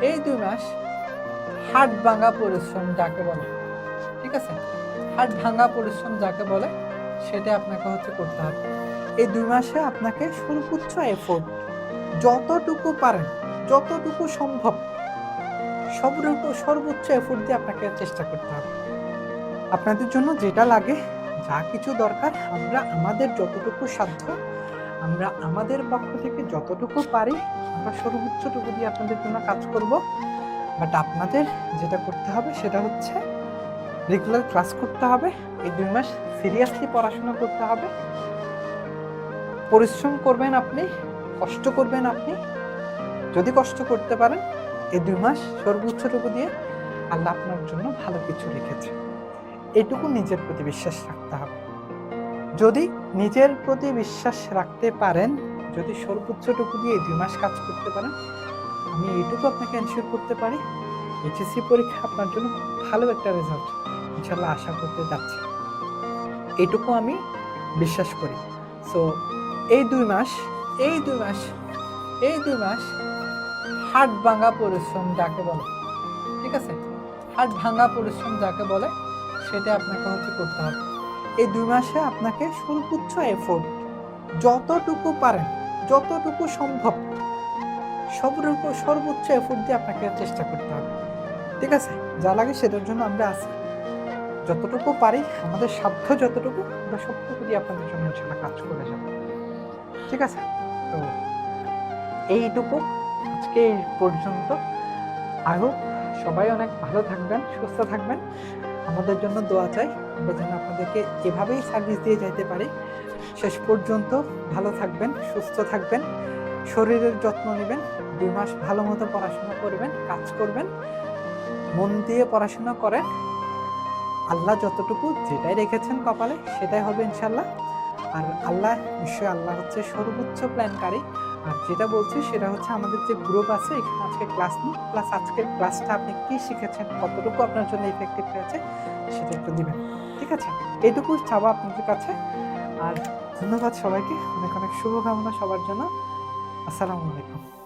এই 2 মাস হাড় ভাঙা পরিশ্রম যাকে বলে, ঠিক আছে? হাড় ভাঙা পরিশ্রম যাকে বলে সেটা আপনাকে করতে হবে। এই 2 মাসে আপনাকে সর্বোচ্চ এফোর্ট যতটুকু পারেন, যতটুকু সম্ভব সর্বোচ্চ এফোর্ট দিয়ে আপনাকে চেষ্টা করতে হবে। আপনাদের জন্য যেটা লাগে, যা কিছু দরকার আমরা আমাদের যতটুকু সাধ্য, আমরা আমাদের পক্ষ থেকে যতটুকু পারি আমরা সর্বোচ্চটুকু দিয়ে আপনাদের জন্য কাজ করব। বাট আপনাদের যেটা করতে হবে সেটা হচ্ছে রেগুলার ক্লাস করতে হবে। এই 2 মাস সিরিয়াসলি পড়াশোনা করতে হবে। পরিশ্রম করবেন আপনি, কষ্ট করবেন আপনি। যদি কষ্ট করতে পারেন এই 2 মাস সর্বোচ্চটুকু দিয়ে আল্লাহ আপনার জন্য ভালো কিছু রেখেছে। এটুকু নিজের প্রতি বিশ্বাস রাখতে হবে। যদি নিজের প্রতি বিশ্বাস রাখতে পারেন, যদি সর্বোচ্চটুকু দিয়ে এই 2 মাস কাজ করতে পারেন, আমি এইটুকু আপনাকে এনশিওর করতে পারি এইচএসসি পরীক্ষা আপনার জন্য ভালো একটা রেজাল্ট ইনশাআল্লাহ আশা করতে যাচ্ছি। এইটুকু আমি বিশ্বাস করি। সো এই 2 মাস এই 2 মাস এই 2 মাস হাড় ভাঙা পরিশ্রম যাকে বলে, ঠিক আছে? হাড় ভাঙা পরিশ্রম যাকে বলে সেটা আপনাকে করতে হবে। এই 2 মাসে আপনাকে সর্বোচ্চ এফোর্ট যতটুকু পারেন, যতটুকু সম্ভব সর্বোচ্চ এফোর্ট দিয়ে আপনাকে চেষ্টা করতে হবে। ঠিক আছে? যা লাগে সেটার জন্য আমরা আছি। যতটুকু পারি আমাদের সাধ্য যতটুকু আমরা সবটুকু দিয়ে আপনাদের জন্য ইনশাআল্লাহ কাজ করে যাব। ঠিক আছে? তো এইটুকু আজকে এই পর্যন্ত। আই হোপ সবাই অনেক ভালো থাকবেন, সুস্থ থাকবেন। আমাদের জন্য দোয়া চাই, আমরা যেন আপনাদেরকে এভাবেই সার্ভিস দিয়ে যাইতে পারি। শেষ পর্যন্ত ভালো থাকবেন, সুস্থ থাকবেন, শরীরের যত্ন নেবেন, 2 মাস ভালো মতো পড়াশোনা করবেন, কাজ করবেন, মন দিয়ে পড়াশোনা করেন। আল্লাহ যতটুকু যেটাই রেখেছেন কপালে সেটাই হবে ইনশাআল্লাহ। আর নিশ্চয়ই আল্লাহ হচ্ছে সর্বোচ্চ প্ল্যানকারী। আর যেটা বলছি সেটা হচ্ছে আমাদের যে গ্রুপ আছে এখানে আজকে ক্লাস নিই, প্লাস আজকের ক্লাসটা আপনি কি শিখেছেন, কতটুকু আপনার জন্য ইফেক্টিভ হয়েছে সেটা একটু দিবেন। ঠিক আছে? এইটুকু চাওয়া আপনাদের কাছে। আর ধন্যবাদ সবাইকে, অনেক অনেক শুভকামনা সবার জন্য। আসসালামু আলাইকুম।